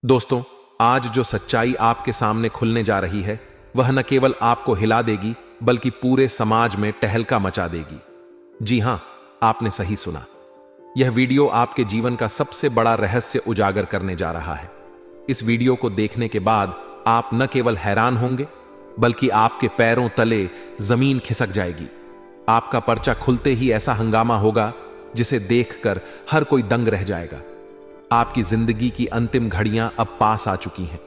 दोस्तों, आज जो सच्चाई आपके सामने खुलने जा रही है वह न केवल आपको हिला देगी बल्कि पूरे समाज में टहलका मचा देगी। जी हां, आपने सही सुना। यह वीडियो आपके जीवन का सबसे बड़ा रहस्य उजागर करने जा रहा है। इस वीडियो को देखने के बाद आप न केवल हैरान होंगे बल्कि आपके पैरों तले जमीन खिसक जाएगी। आपका पर्चा खुलते ही ऐसा हंगामा होगा जिसे देखकर हर कोई दंग रह जाएगा। आपकी जिंदगी की अंतिम घड़ियां अब पास आ चुकी हैं।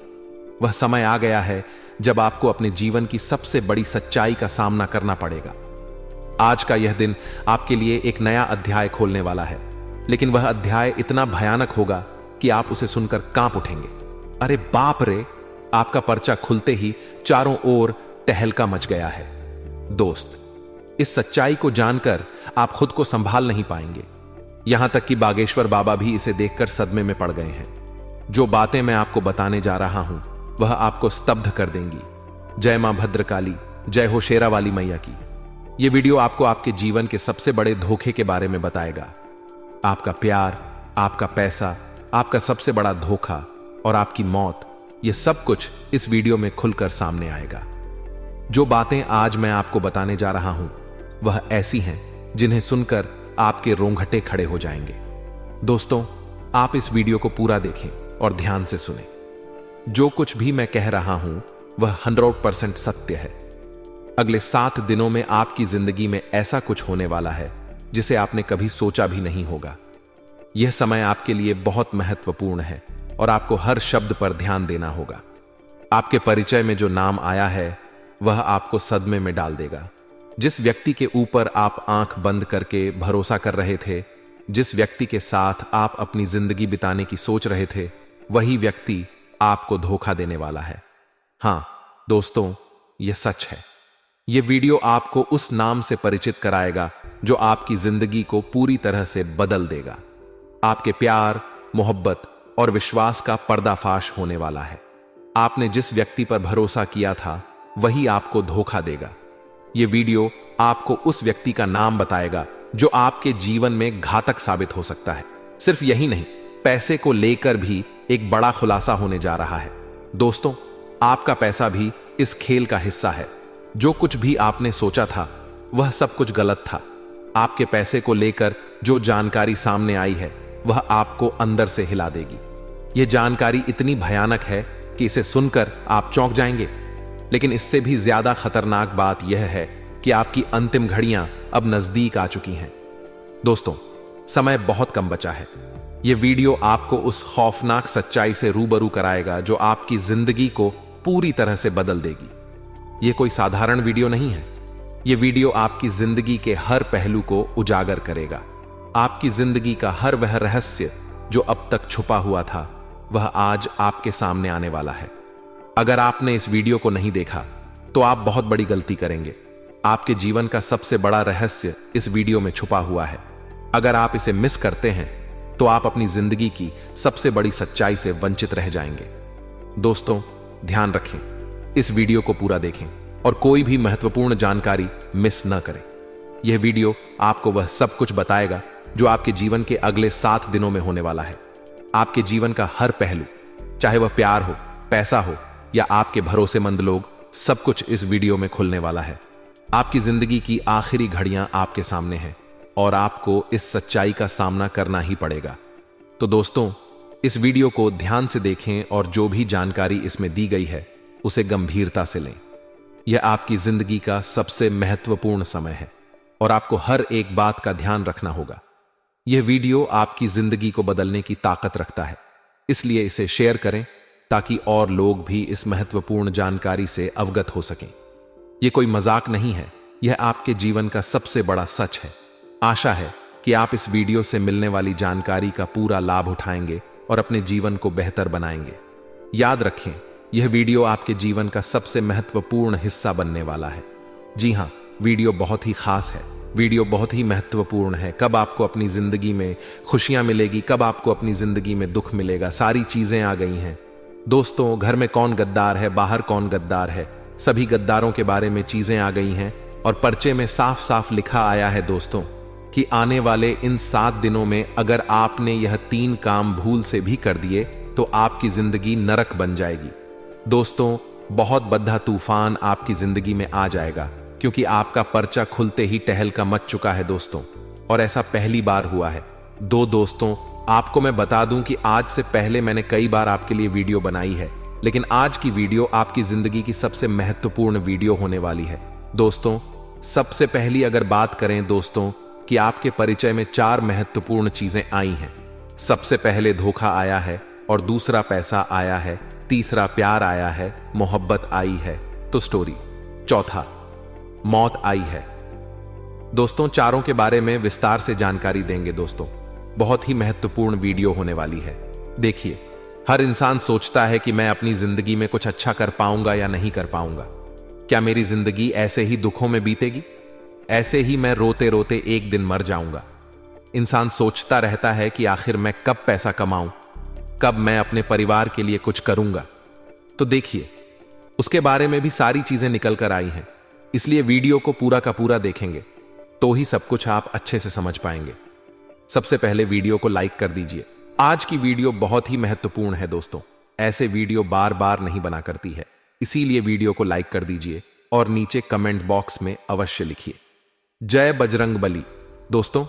वह समय आ गया है जब आपको अपने जीवन की सबसे बड़ी सच्चाई का सामना करना पड़ेगा। आज का यह दिन आपके लिए एक नया अध्याय खोलने वाला है, लेकिन वह अध्याय इतना भयानक होगा कि आप उसे सुनकर कांप उठेंगे। अरे बाप रे! आपका पर्चा खुलते ही चारों ओर टहलका मच गया है। दोस्त, इस सच्चाई को जानकर आप खुद को संभाल नहीं पाएंगे। यहां तक कि बागेश्वर बाबा भी इसे देखकर सदमे में पड़ गए हैं। जो बातें मैं आपको बताने जा रहा हूं वह आपको स्तब्ध कर देंगी। जय मां भद्रकाली, जय हो शेरा वाली मैया की। यह वीडियो आपको आपके जीवन के सबसे बड़े धोखे के बारे में बताएगा। आपका प्यार, आपका पैसा, आपका सबसे बड़ा धोखा और आपकी मौत, यह सब कुछ इस वीडियो में खुलकर सामने आएगा। जो बातें आज मैं आपको बताने जा रहा हूं वह ऐसी हैं जिन्हें सुनकर आपके रोंगटे खड़े हो जाएंगे। दोस्तों, आप इस वीडियो को पूरा देखें और ध्यान से सुनें। जो कुछ भी मैं कह रहा हूं वह 100% सत्य है। अगले 7 दिनों में आपकी जिंदगी में ऐसा कुछ होने वाला है जिसे आपने कभी सोचा भी नहीं होगा। यह समय आपके लिए बहुत महत्वपूर्ण है और आपको हर शब्द पर ध्यान देना होगा। आपके परिचय में जो नाम आया है वह आपको सदमे में डाल देगा। जिस व्यक्ति के ऊपर आप आंख बंद करके भरोसा कर रहे थे, जिस व्यक्ति के साथ आप अपनी जिंदगी बिताने की सोच रहे थे, वही व्यक्ति आपको धोखा देने वाला है। हां दोस्तों, यह सच है। यह वीडियो आपको उस नाम से परिचित कराएगा जो आपकी जिंदगी को पूरी तरह से बदल देगा। आपके प्यार, मोहब्बत और विश्वास का पर्दाफाश होने वाला है। आपने जिस व्यक्ति पर भरोसा किया था वही आपको धोखा देगा। यह वीडियो आपको उस व्यक्ति का नाम बताएगा जो आपके जीवन में घातक साबित हो सकता है। सिर्फ यही नहीं, पैसे को लेकर भी एक बड़ा खुलासा होने जा रहा है। दोस्तों, आपका पैसा भी इस खेल का हिस्सा है। जो कुछ भी आपने सोचा था वह सब कुछ गलत था। आपके पैसे को लेकर जो जानकारी सामने आई है वह आपको अंदर से हिला देगी। यह जानकारी इतनी भयानक है कि इसे सुनकर आप चौंक जाएंगे। लेकिन इससे भी ज्यादा खतरनाक बात यह है कि आपकी अंतिम घड़ियां अब नजदीक आ चुकी हैं। दोस्तों, समय बहुत कम बचा है। यह वीडियो आपको उस खौफनाक सच्चाई से रूबरू कराएगा जो आपकी जिंदगी को पूरी तरह से बदल देगी। यह कोई साधारण वीडियो नहीं है। यह वीडियो आपकी जिंदगी के हर पहलू को उजागर करेगा। आपकी जिंदगी का हर वह रहस्य जो अब तक छुपा हुआ था वह आज आपके सामने आने वाला है। अगर आपने इस वीडियो को नहीं देखा तो आप बहुत बड़ी गलती करेंगे। आपके जीवन का सबसे बड़ा रहस्य इस वीडियो में छुपा हुआ है। अगर आप इसे मिस करते हैं तो आप अपनी जिंदगी की सबसे बड़ी सच्चाई से वंचित रह जाएंगे। दोस्तों, ध्यान रखें, इस वीडियो को पूरा देखें और कोई भी महत्वपूर्ण जानकारी मिस न करें। यह वीडियो आपको वह सब कुछ बताएगा जो आपके जीवन के अगले 7 दिनों में होने वाला है। आपके जीवन का हर पहलू, चाहे वह प्यार हो, पैसा हो या आपके भरोसेमंद लोग, सब कुछ इस वीडियो में खुलने वाला है। आपकी जिंदगी की आखिरी घड़ियां आपके सामने हैं और आपको इस सच्चाई का सामना करना ही पड़ेगा। तो दोस्तों, इस वीडियो को ध्यान से देखें और जो भी जानकारी इसमें दी गई है उसे गंभीरता से लें। यह आपकी जिंदगी का सबसे महत्वपूर्ण समय है और आपको हर एक बात का ध्यान रखना होगा। यह वीडियो आपकी जिंदगी को बदलने की ताकत रखता है, इसलिए इसे शेयर करें ताकि और लोग भी इस महत्वपूर्ण जानकारी से अवगत हो सकें। यह कोई मजाक नहीं है, यह आपके जीवन का सबसे बड़ा सच है। आशा है कि आप इस वीडियो से मिलने वाली जानकारी का पूरा लाभ उठाएंगे और अपने जीवन को बेहतर बनाएंगे। याद रखें, यह वीडियो आपके जीवन का सबसे महत्वपूर्ण हिस्सा बनने वाला है। जी हां, वीडियो बहुत ही खास है, वीडियो बहुत ही महत्वपूर्ण है। कब आपको अपनी जिंदगी में खुशियां मिलेगी, कब आपको अपनी जिंदगी में दुख मिलेगा, सारी चीजें आ गई हैं। दोस्तों, घर में कौन गद्दार है, बाहर कौन गद्दार है, सभी गद्दारों के बारे में चीजें आ गई हैं और पर्चे में साफ साफ लिखा आया है दोस्तों कि आने वाले इन 7 दिनों में अगर आपने यह 3 काम भूल से भी कर दिए तो आपकी जिंदगी नरक बन जाएगी। दोस्तों, बहुत बड़ा तूफान आपकी जिंदगी में आ जाएगा, क्योंकि आपका पर्चा खुलते ही टहलका मच चुका है दोस्तों, और ऐसा पहली बार हुआ है। दोस्तों, आपको मैं बता दूं कि आज से पहले मैंने कई बार आपके लिए वीडियो बनाई है, लेकिन आज की वीडियो आपकी जिंदगी की सबसे महत्वपूर्ण वीडियो होने वाली है। दोस्तों, सबसे पहली अगर बात करें दोस्तों कि आपके परिचय में 4 महत्वपूर्ण चीजें आई हैं। सबसे पहले धोखा आया है, और दूसरा पैसा आया है, तीसरा प्यार आया है, मोहब्बत आई है, तो स्टोरी, चौथा मौत आई है। दोस्तों, चारों के बारे में विस्तार से जानकारी देंगे दोस्तों। बहुत ही महत्वपूर्ण वीडियो होने वाली है। देखिए, हर इंसान सोचता है कि मैं अपनी जिंदगी में कुछ अच्छा कर पाऊंगा या नहीं कर पाऊंगा। क्या मेरी जिंदगी ऐसे ही दुखों में बीतेगी? ऐसे ही मैं रोते रोते एक दिन मर जाऊंगा? इंसान सोचता रहता है कि आखिर मैं कब पैसा कमाऊं, कब मैं अपने परिवार के लिए कुछ करूंगा। तो देखिए, उसके बारे में भी सारी चीजें निकल कर आई हैं, इसलिए वीडियो को पूरा का पूरा देखेंगे तो ही सब कुछ आप अच्छे से समझ पाएंगे। सबसे पहले वीडियो को लाइक कर दीजिए। आज की वीडियो बहुत ही महत्वपूर्ण है दोस्तों, ऐसे वीडियो बार बार नहीं बना करती है, इसीलिए वीडियो को लाइक कर दीजिए और नीचे कमेंट बॉक्स में अवश्य लिखिए जय बजरंग बली। दोस्तों,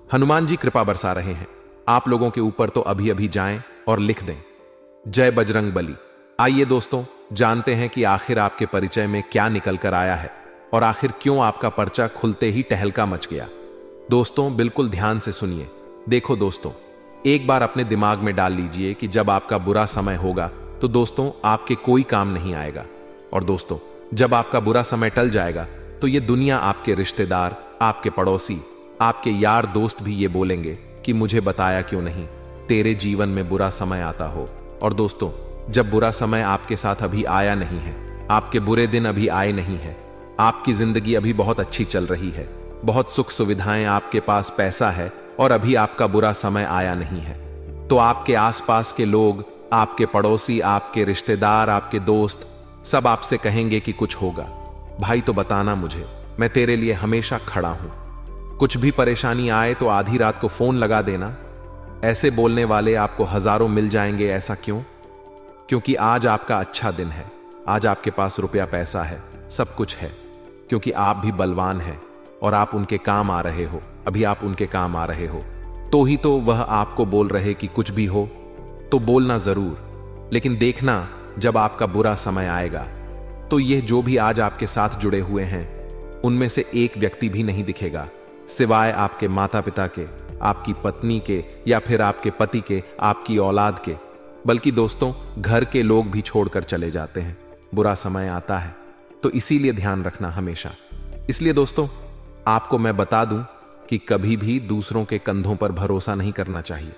हनुमान जी कृपा बरसा रहे हैं आप लोगों के ऊपर, तो अभी अभी जाएं और लिख दें जय बजरंग बली। आइए दोस्तों, जानते हैं कि आखिर आपके परिचय में क्या निकल कर आया है और आखिर क्यों आपका पर्चा खुलते ही टहलका मच गया। दोस्तों, बिल्कुल ध्यान से सुनिए। देखो दोस्तों, एक बार अपने दिमाग में डाल लीजिए कि जब आपका बुरा समय होगा तो दोस्तों आपके कोई काम नहीं आएगा, और दोस्तों जब आपका बुरा समय टल जाएगा तो ये दुनिया, आपके रिश्तेदार, आपके पड़ोसी, आपके यार दोस्त भी ये बोलेंगे कि मुझे बताया क्यों नहीं, तेरे जीवन में बुरा समय आता हो। और दोस्तों, जब बुरा समय आपके साथ अभी आया नहीं है, आपके बुरे दिन अभी आए नहीं है, आपकी जिंदगी अभी बहुत अच्छी चल रही है, बहुत सुख सुविधाएं, आपके पास पैसा है, और अभी आपका बुरा समय आया नहीं है, तो आपके आसपास के लोग, आपके पड़ोसी, आपके रिश्तेदार, आपके दोस्त सब आपसे कहेंगे कि कुछ होगा, भाई तो बताना मुझे, मैं तेरे लिए हमेशा खड़ा हूं, कुछ भी परेशानी आए तो आधी रात को फोन लगा देना। ऐसे बोलने वाले आपको हजारों मिल जाएंगे। ऐसा क्यों? क्योंकि आज आपका अच्छा दिन है, आज आपके पास रुपया पैसा है, सब कुछ है, क्योंकि आप भी बलवान हैं और आप उनके काम आ रहे हो, अभी आप उनके काम आ रहे हो, तो ही तो वह आपको बोल रहे कि कुछ भी हो तो बोलना जरूर। लेकिन देखना, जब आपका बुरा समय आएगा तो यह जो भी आज आपके साथ जुड़े हुए हैं, उनमें से एक व्यक्ति भी नहीं दिखेगा, सिवाय आपके माता पिता के, आपकी पत्नी के, या फिर आपके पति के, आपकी औलाद के। बल्कि दोस्तों, घर के लोग भी छोड़कर चले जाते हैं, बुरा समय आता है, तो इसीलिए ध्यान रखना हमेशा। इसलिए दोस्तों, आपको मैं बता दूं कि कभी भी दूसरों के कंधों पर भरोसा नहीं करना चाहिए।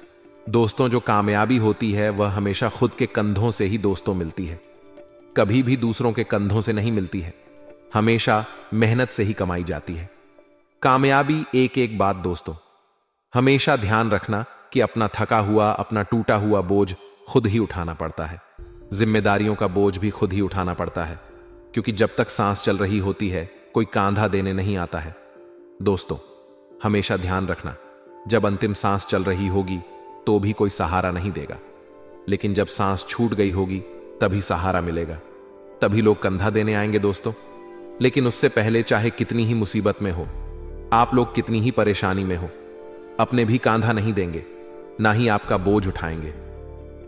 दोस्तों, जो कामयाबी होती है वह हमेशा खुद के कंधों से ही दोस्तों मिलती है, कभी भी दूसरों के कंधों से नहीं मिलती है, हमेशा मेहनत से ही कमाई जाती है कामयाबी। एक एक बात दोस्तों, हमेशा ध्यान रखना कि अपना थका हुआ, अपना टूटा हुआ बोझ खुद ही उठाना पड़ता है, जिम्मेदारियों का बोझ भी खुद ही उठाना पड़ता है, क्योंकि जब तक सांस चल रही होती है कोई कांधा देने नहीं आता है। दोस्तों, हमेशा ध्यान रखना, जब अंतिम सांस चल रही होगी तो भी कोई सहारा नहीं देगा, लेकिन जब सांस छूट गई होगी तभी सहारा मिलेगा, तभी लोग कंधा देने आएंगे दोस्तों। लेकिन उससे पहले, चाहे कितनी ही मुसीबत में हो, आप लोग कितनी ही परेशानी में हो, अपने भी कांधा नहीं देंगे, ना ही आपका बोझ उठाएंगे।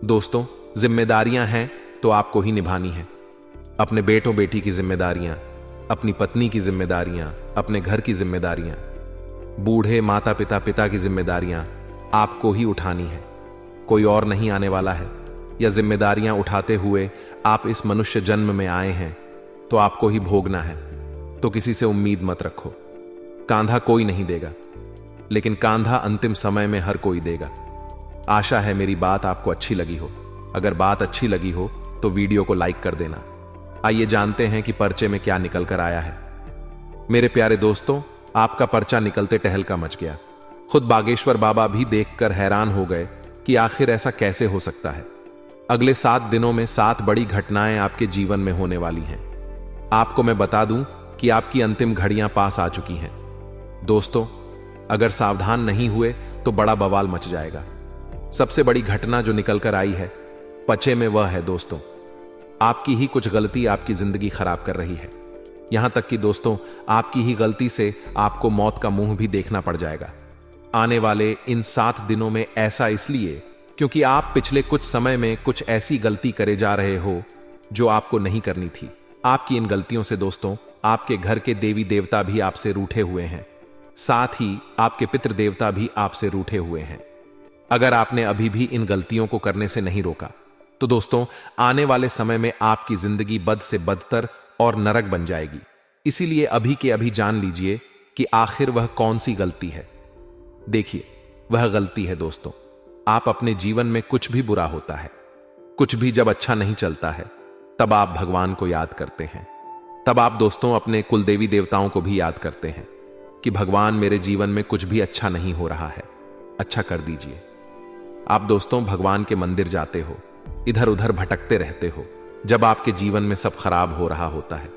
दोस्तों, जिम्मेदारियां हैं तो आपको ही निभानी है, अपने बेटों बेटी की जिम्मेदारियां, अपनी पत्नी की जिम्मेदारियां, अपने घर की जिम्मेदारियां, बूढ़े माता पिता पिता की जिम्मेदारियां आपको ही उठानी है, कोई और नहीं आने वाला है। या जिम्मेदारियां उठाते हुए आप इस मनुष्य जन्म में आए हैं तो आपको ही भोगना है, तो किसी से उम्मीद मत रखो। कांधा कोई नहीं देगा, लेकिन कांधा अंतिम समय में हर कोई देगा। आशा है मेरी बात आपको अच्छी लगी हो। अगर बात अच्छी लगी हो तो वीडियो को लाइक कर देना। आइए जानते हैं कि पर्चे में क्या निकल कर आया है। मेरे प्यारे दोस्तों, आपका पर्चा निकलते टहलका मच गया। खुद बागेश्वर बाबा भी देखकर हैरान हो गए कि आखिर ऐसा कैसे हो सकता है। अगले 7 दिनों में 7 बड़ी घटनाएं आपके जीवन में होने वाली हैं। आपको मैं बता दूं कि आपकी अंतिम घड़ियां पास आ चुकी हैं। दोस्तों, अगर सावधान नहीं हुए तो बड़ा बवाल मच जाएगा। सबसे बड़ी घटना जो निकल कर आई है पचे में वह है दोस्तों, आपकी ही कुछ गलती आपकी जिंदगी खराब कर रही है। यहां तक कि दोस्तों, आपकी ही गलती से आपको मौत का मुंह भी देखना पड़ जाएगा आने वाले इन 7 दिनों में। ऐसा इसलिए क्योंकि आप पिछले कुछ समय में कुछ ऐसी गलती करे जा रहे हो जो आपको नहीं करनी थी। आपकी इन गलतियों से दोस्तों, आपके घर के देवी देवता भी आपसे रूठे हुए हैं, साथ ही आपके पितृ देवता भी आपसे रूठे हुए हैं। अगर आपने अभी भी इन गलतियों को करने से नहीं रोका तो दोस्तों, आने वाले समय में आपकी जिंदगी बद से बदतर और नरक बन जाएगी। इसीलिए अभी के अभी जान लीजिए कि आखिर वह कौन सी गलती है। देखिए, वह गलती है दोस्तों, आप अपने जीवन में कुछ भी बुरा होता है, कुछ भी जब अच्छा नहीं चलता है, तब आप भगवान को याद करते हैं। तब आप दोस्तों अपने कुल देवी देवताओं को भी याद करते हैं कि भगवान, मेरे जीवन में कुछ भी अच्छा नहीं हो रहा है, अच्छा कर दीजिए। आप दोस्तों भगवान के मंदिर जाते हो, इधर उधर भटकते रहते हो जब आपके जीवन में सब खराब हो रहा होता है।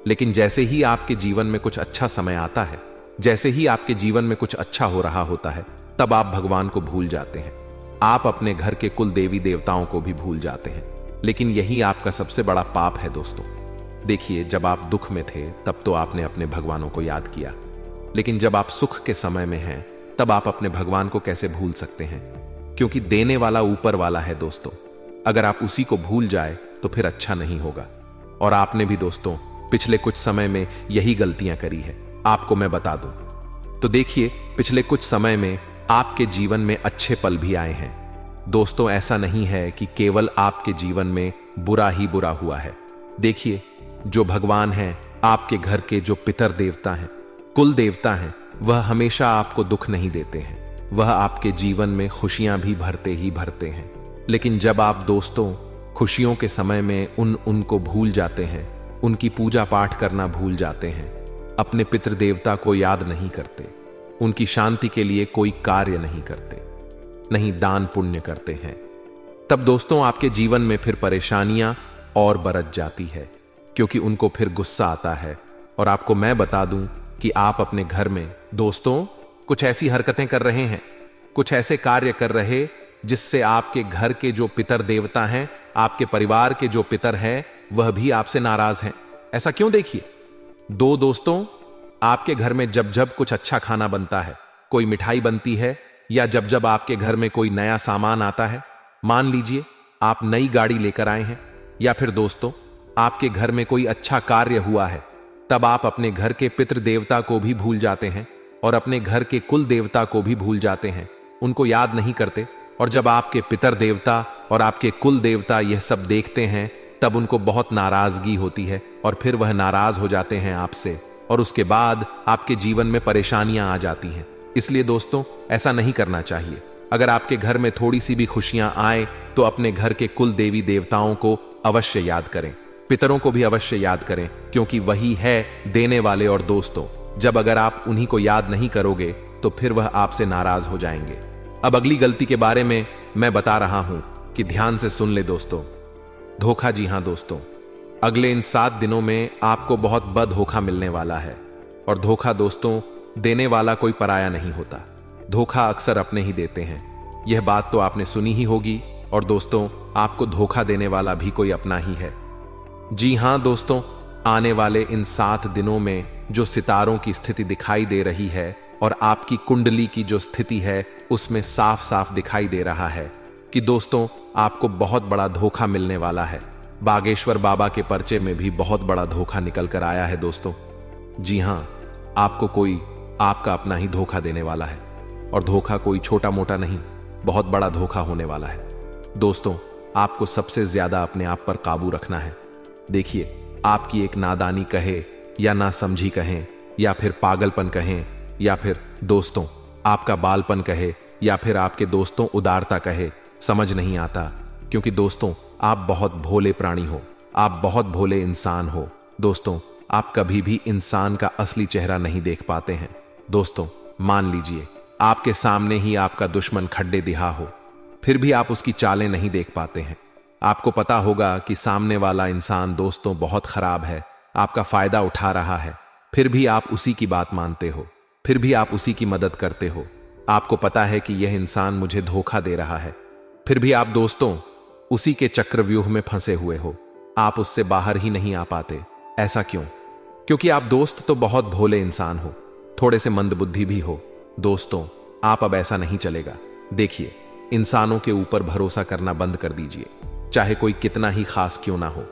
लेकिन जैसे ही आपके जीवन में कुछ अच्छा समय आता है, जैसे ही आपके जीवन में कुछ अच्छा हो रहा होता है, तब आप भगवान को भूल जाते हैं। आप अपने घर के कुल देवी देवताओं को भी भूल जाते हैं। लेकिन यही आपका सबसे बड़ा पाप है दोस्तों। देखिए, जब आप दुख में थे तब तो आपने अपने भगवानों को याद किया, लेकिन जब आप सुख के समय में हैं तब आप अपने भगवान को कैसे भूल सकते हैं? क्योंकि देने वाला ऊपर वाला है दोस्तों। अगर आप उसी को भूल जाए तो फिर अच्छा नहीं होगा। और आपने भी दोस्तों पिछले कुछ समय में यही गलतियां करी है, आपको मैं बता दूं तो देखिए, पिछले कुछ समय में आपके जीवन में अच्छे पल भी आए हैं दोस्तों। ऐसा नहीं है कि केवल आपके जीवन में बुरा ही बुरा हुआ है। देखिए, जो भगवान हैं, आपके घर के जो पितर देवता हैं, कुल देवता हैं, वह हमेशा आपको दुख नहीं देते हैं। वह आपके जीवन में खुशियां भी भरते ही भरते हैं। लेकिन जब आप दोस्तों खुशियों के समय में उनको भूल जाते हैं, उनकी पूजा पाठ करना भूल जाते हैं, अपने पितृ देवता को याद नहीं करते, उनकी शांति के लिए कोई कार्य नहीं करते, नहीं दान पुण्य करते हैं, तब दोस्तों आपके जीवन में फिर परेशानियां और बरत जाती है, क्योंकि उनको फिर गुस्सा आता है। और आपको मैं बता दूं कि आप अपने घर में दोस्तों कुछ ऐसी हरकतें कर रहे हैं, कुछ ऐसे कार्य कर रहे जिससे आपके घर के जो पितर देवता हैं, आपके परिवार के जो पितर हैं, वह भी आपसे नाराज हैं। ऐसा क्यों? देखिए, दोस्तों, आपके घर में जब जब कुछ अच्छा खाना बनता है, कोई मिठाई बनती है, या जब जब आपके घर में कोई नया सामान आता है, मान लीजिए आप नई गाड़ी लेकर आए हैं, या फिर दोस्तों आपके घर में कोई अच्छा कार्य हुआ है, तब आप अपने घर के पितृ देवता को भी भूल जाते हैं और अपने घर के कुल देवता को भी भूल जाते हैं, उनको याद नहीं करते। और जब आपके पितर देवता और आपके कुल देवता यह सब देखते हैं, तब उनको बहुत नाराजगी होती है और फिर वह नाराज हो जाते हैं आपसे, और उसके बाद आपके जीवन में परेशानियां आ जाती हैं। इसलिए दोस्तों ऐसा नहीं करना चाहिए। अगर आपके घर में थोड़ी सी भी खुशियां आए तो अपने घर के कुल देवी देवताओं को अवश्य याद करें, पितरों को भी अवश्य याद करें, क्योंकि वही है देने वाले। और दोस्तों, जब अगर आप उन्हीं को याद नहीं करोगे तो फिर वह आपसे नाराज हो जाएंगे। अब अगली गलती के बारे में मैं बता रहा हूं कि ध्यान से सुन ले दोस्तों। धोखा। जी हां दोस्तों, अगले इन 7 दिनों में आपको बहुत बद धोखा मिलने वाला है। और धोखा दोस्तों देने वाला कोई पराया नहीं होता, धोखा अक्सर अपने ही देते हैं। यह बात तो आपने सुनी ही होगी। और दोस्तों, आपको धोखा देने वाला भी कोई अपना ही है। जी हां दोस्तों, आने वाले इन 7 दिनों में जो सितारों की स्थिति दिखाई दे रही है और आपकी कुंडली की जो स्थिति है, उसमें साफ साफ दिखाई दे रहा है कि दोस्तों आपको बहुत बड़ा धोखा मिलने वाला है। बागेश्वर बाबा के पर्चे में भी बहुत बड़ा धोखा निकल कर आया है दोस्तों। जी हां, आपको कोई आपका अपना ही धोखा देने वाला है, और धोखा कोई छोटा मोटा नहीं, बहुत बड़ा धोखा होने वाला है। दोस्तों, आपको सबसे ज्यादा अपने आप पर काबू रखना है। देखिए, आपकी एक नादानी कहे या ना समझी कहें, या फिर पागलपन कहें, या फिर दोस्तों आपका बालपन कहे, या फिर आपके दोस्तों उदारता कहे, समझ नहीं आता। क्योंकि दोस्तों आप बहुत भोले प्राणी हो, आप बहुत भोले इंसान हो। दोस्तों, आप कभी भी इंसान का असली चेहरा नहीं देख पाते हैं। दोस्तों, मान लीजिए आपके सामने ही आपका दुश्मन खड्डे दिहा हो, फिर भी आप उसकी चालें नहीं देख पाते हैं। आपको पता होगा कि सामने वाला इंसान दोस्तों बहुत खराब है, आपका फायदा उठा रहा है, फिर भी आप उसी की बात मानते हो, फिर भी आप उसी की मदद करते हो। आपको पता है कि यह इंसान मुझे धोखा दे रहा है, फिर भी आप दोस्तों उसी के चक्रव्यूह में फंसे हुए हो, आप उससे बाहर ही नहीं आ पाते। ऐसा क्यों? क्योंकि आप दोस्त तो बहुत भोले इंसान हो, थोड़े से मंदबुद्धि भी हो। दोस्तों, आप अब ऐसा नहीं चलेगा। देखिए, इंसानों के ऊपर भरोसा करना बंद कर दीजिए, चाहे कोई कितना ही खास क्यों ना हो,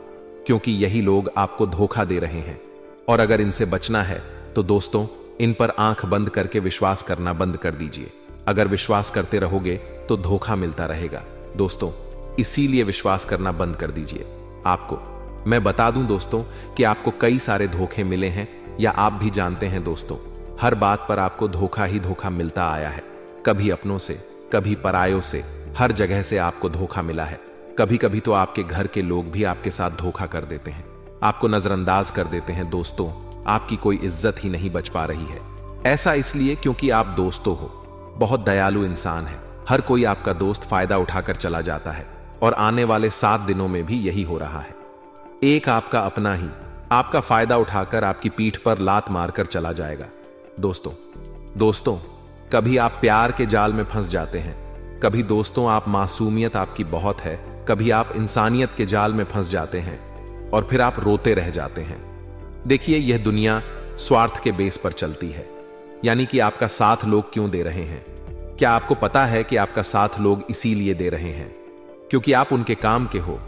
क्योंकि यही लोग आपको धोखा दे रहे हैं। और अगर इनसे बचना है तो दोस्तों, इन पर आंख बंद करके विश्वास करना बंद कर दीजिए। अगर विश्वास करते रहोगे तो धोखा मिलता रहेगा। दोस्तों, इसीलिए विश्वास करना बंद कर दीजिए। आपको मैं बता दूं दोस्तों कि आपको कई सारे धोखे मिले हैं, या आप भी जानते हैं दोस्तों, हर बात पर आपको धोखा ही धोखा मिलता आया है। कभी अपनों से, कभी परायों से, हर जगह से आपको धोखा मिला है। कभी कभी तो आपके घर के लोग भी आपके साथ धोखा कर देते हैं, आपको नजरअंदाज कर देते हैं। दोस्तों, आपकी कोई इज्जत ही नहीं बच पा रही है। ऐसा इसलिए क्योंकि आप दोस्तों हो, बहुत दयालु इंसान है। हर कोई आपका दोस्त फायदा उठाकर चला जाता है, और आने वाले 7 दिनों में भी यही हो रहा है। एक आपका अपना ही आपका फायदा उठाकर आपकी पीठ पर लात मारकर चला जाएगा। दोस्तों, कभी आप प्यार के जाल में फंस जाते हैं, कभी दोस्तों आप मासूमियत आपकी बहुत है, कभी आप इंसानियत के जाल में फंस जाते हैं और फिर आप रोते रह जाते हैं। देखिए, यह दुनिया स्वार्थ के बेस पर चलती है, यानी कि आपका साथ लोग क्यों दे रहे हैं? क्या आपको पता है कि आपका साथ लोग इसीलिए दे रहे हैं क्योंकि आप उनके काम के हो?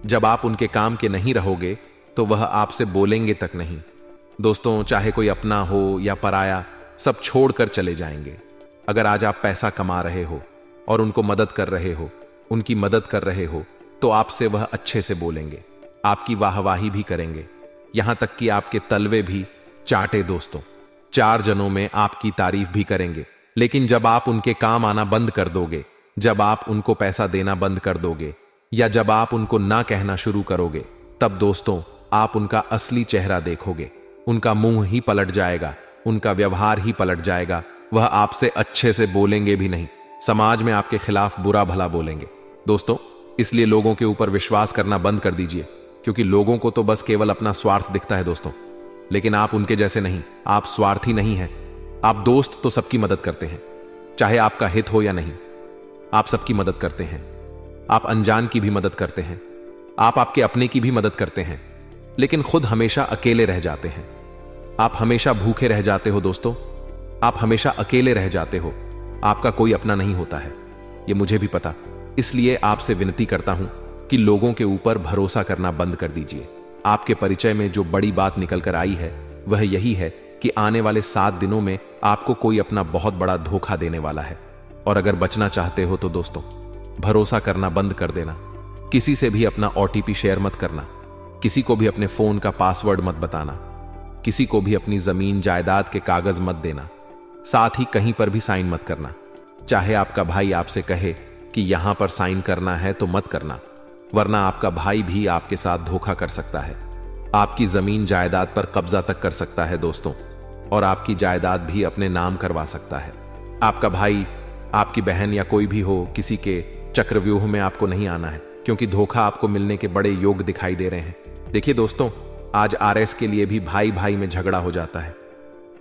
जब आप उनके काम के नहीं रहोगे तो वह आपसे बोलेंगे तक नहीं। दोस्तों, चाहे कोई अपना हो या पराया, सब छोड़कर चले जाएंगे। अगर आज आप पैसा कमा रहे हो और उनको मदद कर रहे हो, उनकी मदद कर रहे हो, तो आपसे वह अच्छे से बोलेंगे, आपकी वाहवाही भी करेंगे, यहां तक कि आपके तलवे भी चाटे। दोस्तों, 4 जनों में आपकी तारीफ भी करेंगे। लेकिन जब आप उनके काम आना बंद कर दोगे, जब आप उनको पैसा देना बंद कर दोगे, या जब आप उनको ना कहना शुरू करोगे, तब दोस्तों आप उनका असली चेहरा देखोगे। उनका मुंह ही पलट जाएगा, उनका व्यवहार ही पलट जाएगा। वह आपसे अच्छे से बोलेंगे भी नहीं, समाज में आपके खिलाफ बुरा भला बोलेंगे। दोस्तों, इसलिए लोगों के ऊपर विश्वास करना बंद कर दीजिए, क्योंकि लोगों को तो बस केवल अपना स्वार्थ दिखता है दोस्तों। लेकिन आप उनके जैसे नहीं, आप स्वार्थी नहीं हैं। आप दोस्त तो सबकी मदद करते हैं, चाहे आपका हित हो या नहीं। आप सबकी मदद करते हैं, आप अनजान की भी मदद करते हैं, आप आपके अपने की भी मदद करते हैं, लेकिन खुद हमेशा अकेले रह जाते हैं। आप हमेशा भूखे रह जाते हो दोस्तों, आप हमेशा अकेले रह जाते हो। आपका कोई अपना नहीं होता है, ये मुझे भी पता। इसलिए आपसे विनती करता हूं कि लोगों के ऊपर भरोसा करना बंद कर दीजिए। आपके परिचय में जो बड़ी बात निकल कर आई है वह यही है कि आने वाले 7 दिनों में आपको कोई अपना बहुत बड़ा धोखा देने वाला है। और अगर बचना चाहते हो तो दोस्तों, भरोसा करना बंद कर देना। किसी से भी अपना OTP शेयर मत करना, किसी को भी अपने फोन का पासवर्ड मत बताना, किसी को भी अपनी जमीन जायदाद के कागज मत देना, साथ ही कहीं पर भी साइन मत करना। चाहे आपका भाई आपसे कहे कि यहां पर साइन करना है तो मत करना, वरना आपका भाई भी आपके साथ धोखा कर सकता है, आपकी जमीन जायदाद पर कब्जा तक कर सकता है दोस्तों, और आपकी जायदाद भी अपने नाम करवा सकता है। आपका भाई, आपकी बहन या कोई भी हो, किसी के चक्रव्यूह में आपको नहीं आना है, क्योंकि धोखा आपको मिलने के बड़े योग दिखाई दे रहे हैं। देखिए दोस्तों, आज RS के लिए भी भाई भाई में झगड़ा हो जाता है,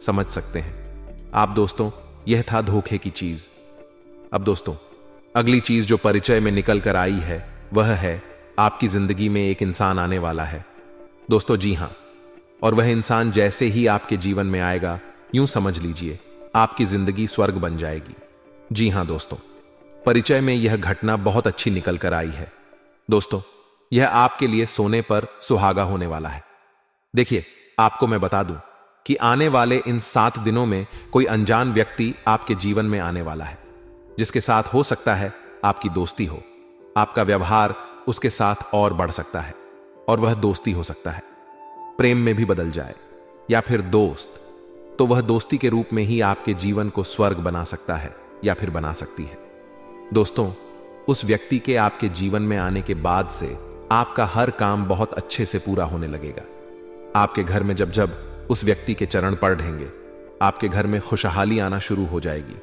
समझ सकते हैं आप दोस्तों। यह था धोखे की चीज। अब दोस्तों, अगली चीज जो परिचय में निकल कर आई है वह है आपकी जिंदगी में एक इंसान आने वाला है दोस्तों। जी हां, और वह इंसान जैसे ही आपके जीवन में आएगा, यूं समझ लीजिए आपकी जिंदगी स्वर्ग बन जाएगी। जी हां दोस्तों, परिचय में यह घटना बहुत अच्छी निकल कर आई है दोस्तों। यह आपके लिए सोने पर सुहागा होने वाला है। देखिए, आपको मैं बता दूं कि आने वाले इन 7 दिनों में कोई अनजान व्यक्ति आपके जीवन में आने वाला है, जिसके साथ हो सकता है आपकी दोस्ती हो। आपका व्यवहार उसके साथ और बढ़ सकता है, और वह दोस्ती हो सकता है प्रेम में भी बदल जाए, या फिर दोस्त तो वह दोस्ती के रूप में ही आपके जीवन को स्वर्ग बना सकता है, या फिर बना सकती है। दोस्तों, उस व्यक्ति के आपके जीवन में आने के बाद से आपका हर काम बहुत अच्छे से पूरा होने लगेगा। आपके घर में जब जब उस व्यक्ति के चरण पड़ेंगे, आपके घर में खुशहाली आना शुरू हो जाएगी।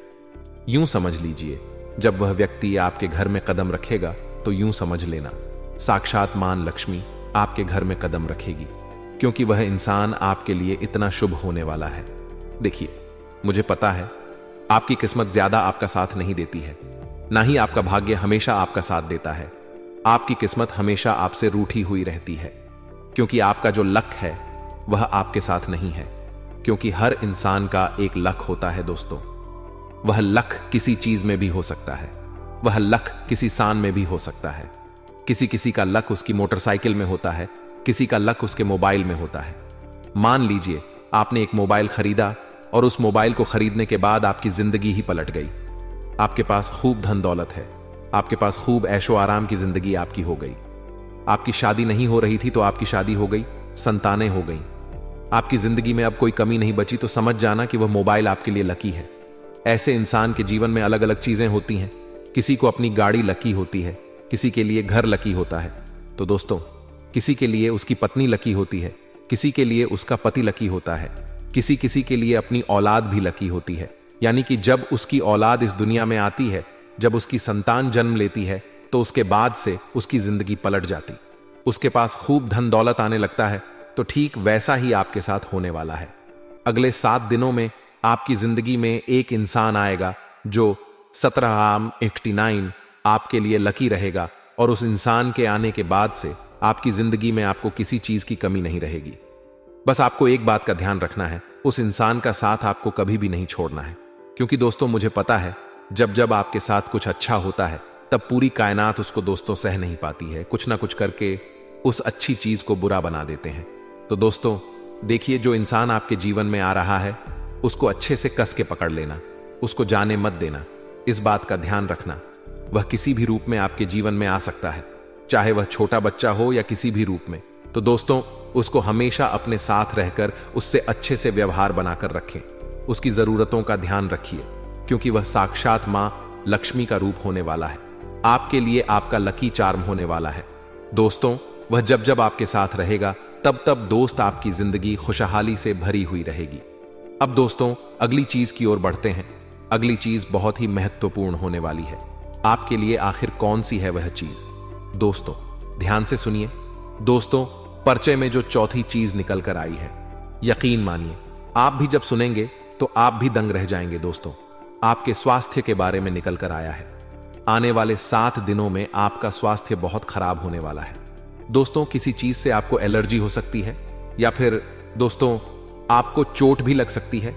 यूं समझ लीजिए, जब वह व्यक्ति आपके घर में कदम रखेगा तो यूं समझ लेना साक्षात मां लक्ष्मी आपके घर में कदम रखेगी, क्योंकि वह इंसान आपके लिए इतना शुभ होने वाला है। देखिए, मुझे पता है आपकी किस्मत ज्यादा आपका साथ नहीं देती है, ना ही आपका भाग्य हमेशा आपका साथ देता है, आपकी किस्मत हमेशा आपसे रूठी हुई रहती है, क्योंकि आपका जो लक है वह आपके साथ नहीं है। क्योंकि हर इंसान का एक लक होता है दोस्तों। वह लक किसी चीज में भी हो सकता है, वह लक किसी सान में भी हो सकता है। किसी किसी का लक उसकी मोटरसाइकिल में होता है, किसी का लक उसके मोबाइल में होता है। मान लीजिए आपने एक मोबाइल खरीदा और उस मोबाइल को खरीदने के बाद आपकी जिंदगी ही पलट गई। आपके पास खूब धन दौलत है, आपके पास खूब ऐशो आराम की जिंदगी आपकी हो गई। आपकी शादी नहीं हो रही थी तो आपकी शादी हो गई, संतानें हो गई। आपकी जिंदगी में अब कोई कमी नहीं बची तो समझ जाना कि वह मोबाइल आपके लिए लकी है। ऐसे इंसान के जीवन में अलग अलग चीजें होती हैं। किसी को अपनी गाड़ी लकी होती है, किसी के लिए घर लकी होता है। तो दोस्तों, किसी के लिए उसकी पत्नी लकी होती है, किसी के लिए उसका पति लकी होता है, किसी किसी के लिए अपनी औलाद भी लकी होती है। यानी कि जब उसकी औलाद इस दुनिया में आती है, जब उसकी संतान जन्म लेती है, तो उसके बाद से उसकी जिंदगी पलट जाती। उसके पास खूब धन दौलत आने लगता है। तो ठीक वैसा ही आपके साथ होने वाला है। अगले 7 दिनों में आपकी जिंदगी में एक इंसान आएगा जो 17 आपके लिए लकी रहेगा, और उस इंसान के आने के बाद से आपकी जिंदगी में आपको किसी चीज की कमी नहीं रहेगी। बस आपको एक बात का ध्यान रखना है, उस इंसान का साथ आपको कभी भी नहीं छोड़ना है। क्योंकि दोस्तों, मुझे पता है जब जब आपके साथ कुछ अच्छा होता है तब पूरी कायनात उसको दोस्तों सह नहीं पाती है। कुछ ना कुछ करके उस अच्छी चीज को बुरा बना देते हैं। तो दोस्तों देखिए, जो इंसान आपके जीवन में आ रहा है उसको अच्छे से कस के पकड़ लेना, उसको जाने मत देना। इस बात का ध्यान रखना, वह किसी भी रूप में आपके जीवन में आ सकता है, चाहे वह छोटा बच्चा हो या किसी भी रूप में। तो दोस्तों, उसको हमेशा अपने साथ रहकर उससे अच्छे से व्यवहार बनाकर रखें। उसकी जरूरतों का ध्यान रखिए, क्योंकि वह साक्षात मां लक्ष्मी का रूप होने वाला है। आपके लिए आपका लकी चार्म होने वाला है। दोस्तों, वह जब जब आपके साथ रहेगा तब तब दोस्त आपकी जिंदगी खुशहाली से भरी हुई रहेगी। अब दोस्तों, अगली चीज की ओर बढ़ते हैं। अगली चीज बहुत ही महत्वपूर्ण होने वाली है। आपके लिए आखिर कौन सी है वह चीज? दोस्तों ध्यान से सुनिए। दोस्तों, पर्चे में जो चौथी चीज निकल कर आई है, यकीन मानिए आप भी जब सुनेंगे तो आप भी दंग रह जाएंगे। दोस्तों, आपके स्वास्थ्य के बारे में निकल कर आया है। आने वाले 7 दिनों में आपका स्वास्थ्य बहुत खराब होने वाला है। दोस्तों, किसी चीज से आपको एलर्जी हो सकती है, या फिर दोस्तों आपको चोट भी लग सकती है।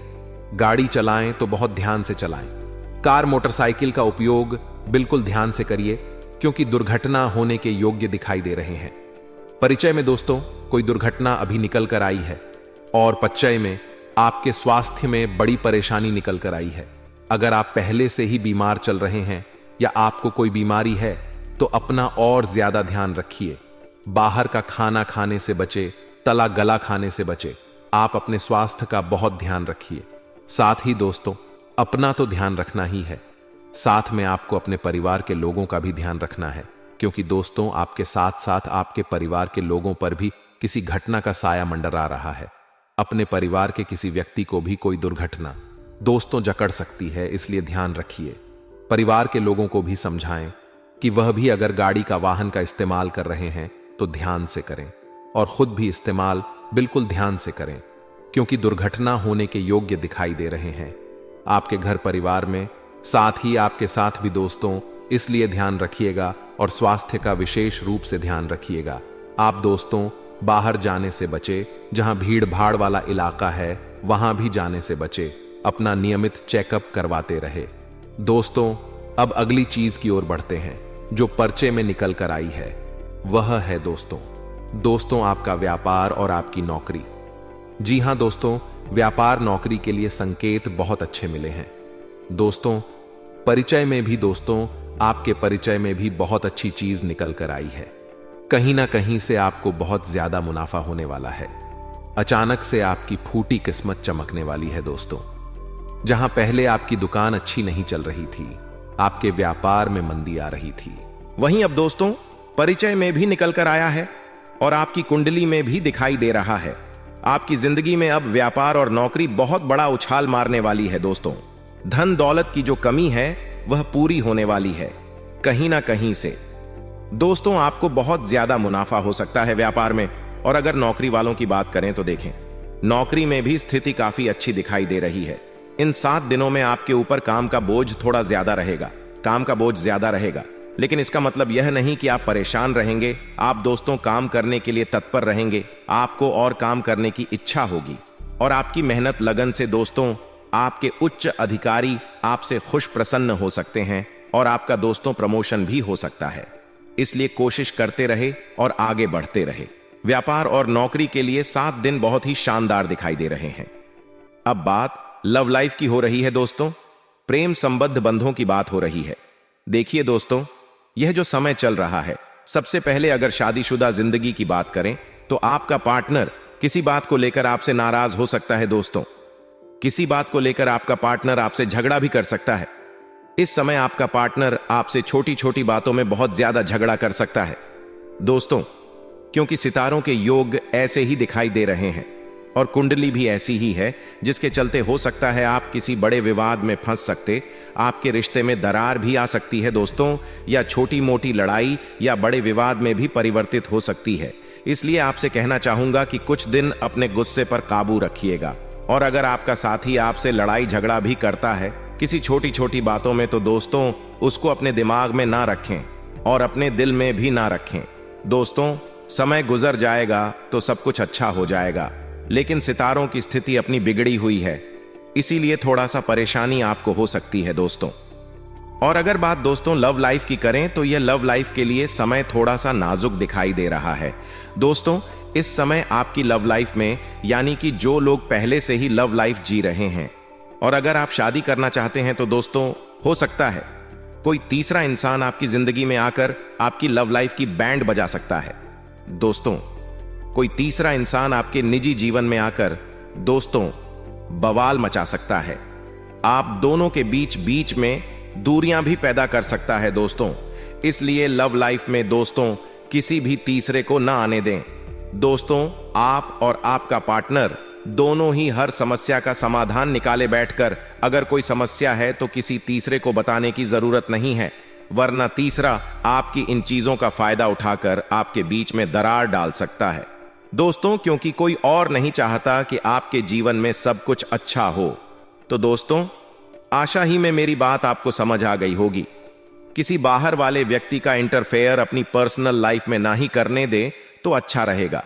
गाड़ी चलाएं तो बहुत ध्यान से चलाएं। कार मोटरसाइकिल का उपयोग बिल्कुल ध्यान से करिए, क्योंकि दुर्घटना होने के योग्य दिखाई दे रहे हैं। परिचय में दोस्तों कोई दुर्घटना अभी निकल कर आई है, और पच्चय में आपके स्वास्थ्य में बड़ी परेशानी निकल कर आई है। अगर आप पहले से ही बीमार चल रहे हैं या आपको कोई बीमारी है तो अपना और ज्यादा ध्यान रखिए। बाहर का खाना खाने से बचे, तला गला खाने से बचे। आप अपने स्वास्थ्य का बहुत ध्यान रखिए। साथ ही दोस्तों, अपना तो ध्यान रखना ही है, साथ में आपको अपने परिवार के लोगों का भी ध्यान रखना है। क्योंकि दोस्तों, आपके साथ साथ आपके परिवार के लोगों पर भी किसी घटना का साया मंडरा रहा है। अपने परिवार के किसी व्यक्ति को भी कोई दुर्घटना दोस्तों जकड़ सकती है, इसलिए ध्यान रखिए। परिवार के लोगों को भी समझाएं कि वह भी अगर गाड़ी का वाहन का इस्तेमाल कर रहे हैं तो ध्यान से करें, और खुद भी इस्तेमाल बिल्कुल ध्यान से करें, क्योंकि दुर्घटना होने के योग्य दिखाई दे रहे हैं आपके घर परिवार में, साथ ही आपके साथ भी। दोस्तों, इसलिए ध्यान रखिएगा और स्वास्थ्य का विशेष रूप से ध्यान रखिएगा। आप दोस्तों बाहर जाने से बचे, जहां भीड़ भाड़ वाला इलाका है वहां भी जाने से बचे। अपना नियमित चेकअप करवाते रहे। दोस्तों, अब अगली चीज की ओर बढ़ते हैं जो पर्चे में निकल कर आई है। वह है दोस्तों आपका व्यापार और आपकी नौकरी। जी हां दोस्तों, व्यापार नौकरी के लिए संकेत बहुत अच्छे मिले हैं। दोस्तों, परिचय में भी दोस्तों आपके परिचय में भी बहुत अच्छी चीज निकल कर आई है। कहीं ना कहीं से आपको बहुत ज्यादा मुनाफा होने वाला है। अचानक से आपकी फूटी किस्मत चमकने वाली है। दोस्तों, जहां पहले आपकी दुकान अच्छी नहीं चल रही थी, आपके व्यापार में मंदी आ रही थी, वहीं अब दोस्तों परिचय में भी निकल कर आया है और आपकी कुंडली में भी दिखाई दे रहा है। आपकी जिंदगी में अब व्यापार और नौकरी बहुत बड़ा उछाल मारने वाली है। दोस्तों, धन दौलत की जो कमी है वह पूरी होने वाली है कहीं ना कहीं से। दोस्तों, आपको बहुत ज्यादा मुनाफा हो सकता है व्यापार में। और अगर नौकरी वालों की बात करें तो देखें, नौकरी में भी स्थिति काफी अच्छी दिखाई दे रही है। इन 7 दिनों में आपके ऊपर काम का बोझ थोड़ा ज्यादा रहेगा, काम का बोझ ज्यादा रहेगा, लेकिन इसका मतलब यह नहीं कि आप परेशान रहेंगे। आप दोस्तों काम करने के लिए तत्पर रहेंगे, आपको और काम करने की इच्छा होगी और आपकी मेहनत लगन से दोस्तों आपके उच्च अधिकारी आपसे खुश प्रसन्न हो सकते हैं और आपका दोस्तों प्रमोशन भी हो सकता है। इसलिए कोशिश करते रहे और आगे बढ़ते रहे। व्यापार और नौकरी के लिए 7 दिन बहुत ही शानदार दिखाई दे रहे हैं। अब बात लव लाइफ की हो रही है दोस्तों, प्रेम संबद्ध बंधों की बात हो रही है। देखिए दोस्तों, यह जो समय चल रहा है, सबसे पहले अगर शादीशुदा जिंदगी की बात करें तो आपका पार्टनर किसी बात को लेकर आपसे नाराज हो सकता है दोस्तों। किसी बात को लेकर आपका पार्टनर आपसे झगड़ा भी कर सकता है। इस समय आपका पार्टनर आपसे छोटी छोटी बातों में बहुत ज्यादा झगड़ा कर सकता है दोस्तों, क्योंकि सितारों के योग ऐसे ही दिखाई दे रहे हैं और कुंडली भी ऐसी ही है, जिसके चलते हो सकता है आप किसी बड़े विवाद में फंस सकते, आपके रिश्ते में दरार भी आ सकती है दोस्तों, या छोटी मोटी लड़ाई या बड़े विवाद में भी परिवर्तित हो सकती है। इसलिए आपसे कहना चाहूंगा कि कुछ दिन अपने गुस्से पर काबू रखिएगा और अगर आपका साथी आपसे लड़ाई झगड़ा भी करता है किसी छोटी छोटी बातों में, तो दोस्तों उसको अपने दिमाग में ना रखें और अपने दिल में भी ना रखें। दोस्तों समय गुजर जाएगा तो सब कुछ अच्छा हो जाएगा, लेकिन सितारों की स्थिति अपनी बिगड़ी हुई है, इसीलिए थोड़ा सा परेशानी आपको हो सकती है दोस्तों। और अगर बात दोस्तों लव लाइफ की करें तो यह लव लाइफ के लिए समय थोड़ा सा नाजुक दिखाई दे रहा है दोस्तों। इस समय आपकी लव लाइफ में, यानी कि जो लोग पहले से ही लव लाइफ जी रहे हैं और अगर आप शादी करना चाहते हैं, तो दोस्तों हो सकता है कोई तीसरा इंसान आपकी जिंदगी में आकर आपकी लव लाइफ की बैंड बजा सकता है दोस्तों। कोई तीसरा इंसान आपके निजी जीवन में आकर दोस्तों बवाल मचा सकता है। आप दोनों के बीच में दूरियां भी पैदा कर सकता है दोस्तों। इसलिए लव लाइफ में दोस्तों किसी भी तीसरे को ना आने दें दोस्तों। आप और आपका पार्टनर दोनों ही हर समस्या का समाधान निकाले बैठकर, अगर कोई समस्या है तो किसी तीसरे को बताने की जरूरत नहीं है, वरना तीसरा आपकी इन चीजों का फायदा उठाकर आपके बीच में दरार डाल सकता है दोस्तों, क्योंकि कोई और नहीं चाहता कि आपके जीवन में सब कुछ अच्छा हो। तो दोस्तों आशा ही में मेरी बात आपको समझ आ गई होगी। किसी बाहर वाले व्यक्ति का इंटरफेयर अपनी पर्सनल लाइफ में ना ही करने दे तो अच्छा रहेगा।